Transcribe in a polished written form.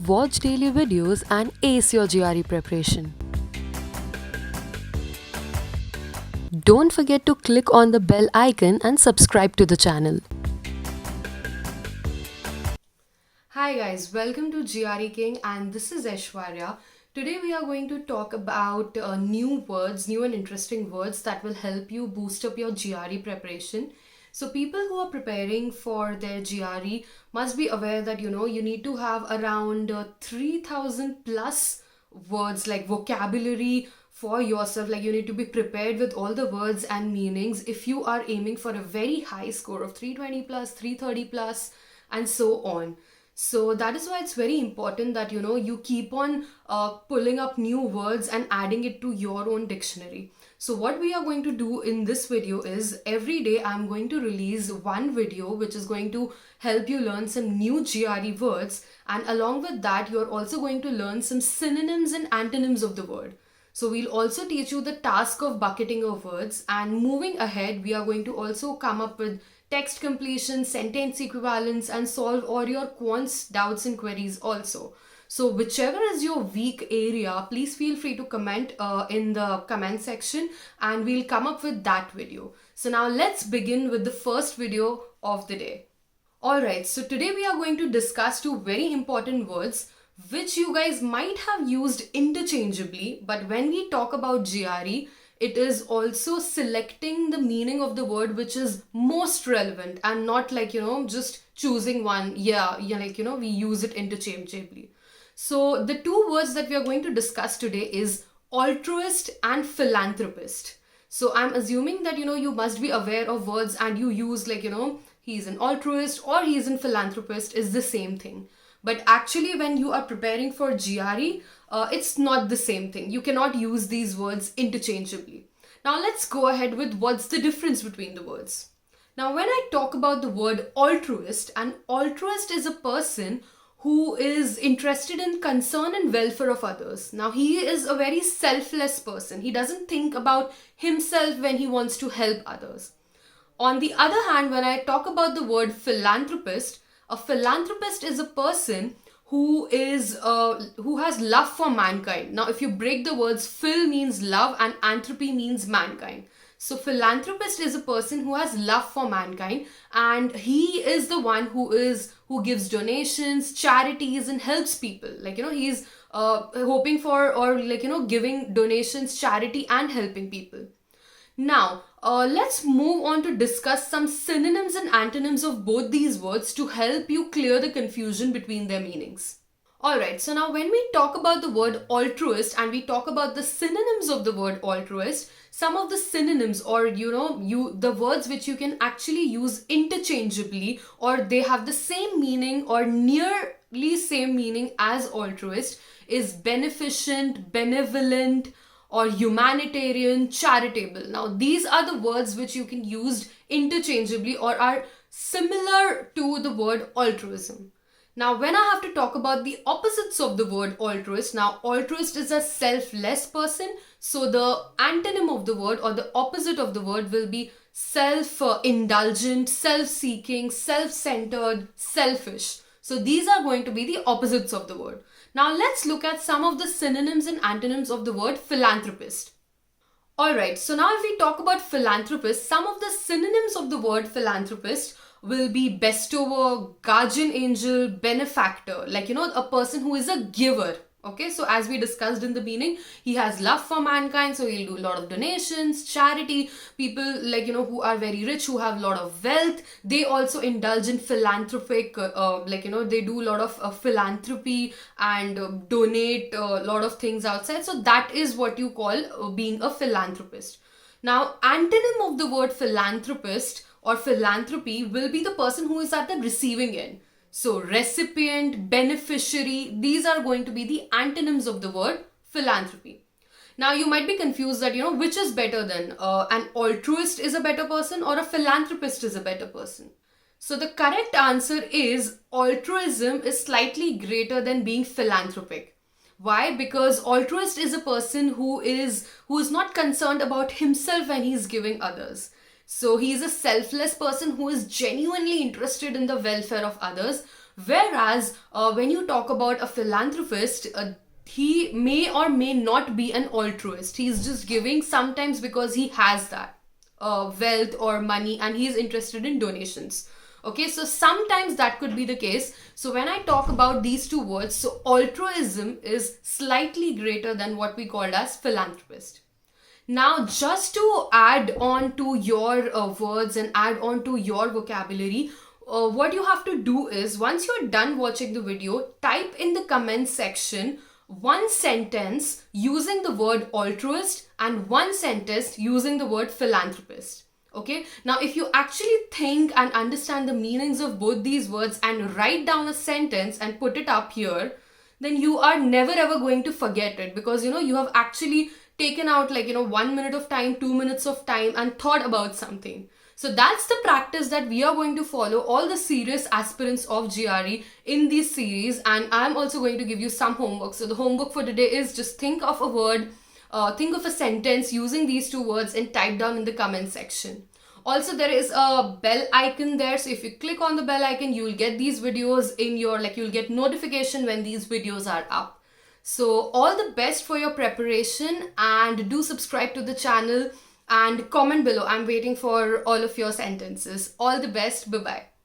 watch daily videos and ace your GRE preparation. Don't forget to click on the bell icon and subscribe to the channel. Hi guys, welcome to GREKing and this is Aishwarya. Today we are going to talk about new and interesting words that will help you boost up your GRE preparation. So people who are preparing for their GRE must be aware that you need to have around 3000 plus words like vocabulary for yourself. Like you need to be prepared with all the words and meanings if you are aiming for a very high score of 320 plus, 330 plus and so on. So that is why it's very important that you keep on pulling up new words and adding it to your own dictionary. So what we are going to do in this video is every day I'm going to release one video which is going to help you learn some new GRE words, and along with that you're also going to learn some synonyms and antonyms of the word. So we'll also teach you the task of bucketing of words, and moving ahead we are going to also come up with text completion, sentence equivalence, and solve all your quants, doubts and queries also. So whichever is your weak area, please feel free to comment in the comment section and we'll come up with that video. So now let's begin with the first video of the day. Alright, so today we are going to discuss two very important words which you guys might have used interchangeably, but when we talk about GRE, it is also selecting the meaning of the word which is most relevant and not like, just choosing one. We use it interchangeably. So the two words that we are going to discuss today is altruist and philanthropist. So I'm assuming that, you must be aware of words and you use like, he's an altruist or he's an philanthropist is the same thing. But actually when you are preparing for GRE, it's not the same thing. You cannot use these words interchangeably. Now let's go ahead with what's the difference between the words. Now when I talk about the word altruist, an altruist is a person who is interested in concern and welfare of others. Now he is a very selfless person. He doesn't think about himself when he wants to help others. On the other hand, when I talk about the word philanthropist, a philanthropist is a person who has love for mankind. Now, if you break the words, phil means love and anthropy means mankind. So philanthropist is a person who has love for mankind, and he is the one who gives donations, charities, and helps people. Like he's hoping for or giving donations, charity, and helping people. Now, let's move on to discuss some synonyms and antonyms of both these words to help you clear the confusion between their meanings. Alright, so now when we talk about the word altruist and we talk about the synonyms of the word altruist, some of the synonyms or the words which you can actually use interchangeably or they have the same meaning or nearly same meaning as altruist is beneficent, benevolent, or humanitarian, charitable. Now these are the words which you can use interchangeably or are similar to the word altruism. Now when I have to talk about the opposites of the word altruist, now altruist is a selfless person, so the antonym of the word or the opposite of the word will be self-indulgent, self-seeking, self-centered, selfish. So these are going to be the opposites of the word. Now let's look at some of the synonyms and antonyms of the word philanthropist. Alright, so now if we talk about philanthropist, some of the synonyms of the word philanthropist will be bestower, guardian angel, benefactor, like a person who is a giver. Okay, so as we discussed in the beginning, he has love for mankind, so he'll do a lot of donations, charity. People who are very rich, who have a lot of wealth, they also indulge in philanthropic, they do a lot of philanthropy and donate a lot of things outside. So that is what you call being a philanthropist. Now, antonym of the word philanthropist or philanthropy will be the person who is at the receiving end. So recipient, beneficiary, these are going to be the antonyms of the word philanthropy. Now you might be confused that which is better then, an altruist is a better person or a philanthropist is a better person. So the correct answer is altruism is slightly greater than being philanthropic. Why? Because altruist is a person who is not concerned about himself when he's giving others. So he is a selfless person who is genuinely interested in the welfare of others, Whereas when you talk about a philanthropist, he may or may not be an altruist. He's just giving sometimes because he has that wealth or money and he's interested in donations. Okay, so sometimes that could be the case. So when I talk about these two words, so altruism is slightly greater than what we called as philanthropist. Now, just to add on to your words and add on to your vocabulary, what you have to do is once you're done watching the video, type in the comment section one sentence using the word altruist and one sentence using the word philanthropist. Okay, now if you actually think and understand the meanings of both these words and write down a sentence and put it up here, then you are never ever going to forget it, because you have actually taken out 1 minute of time, 2 minutes of time and thought about something. So that's the practice that we are going to follow, all the serious aspirants of GRE in this series. And I'm also going to give you some homework. So the homework for today is just think of a word, think of a sentence using these two words and type down in the comment section. Also, there is a bell icon there. So if you click on the bell icon, you will get these videos in your, you'll get notification when these videos are up. So all the best for your preparation, and do subscribe to the channel and comment below. I'm waiting for all of your sentences. All the best. Bye-bye.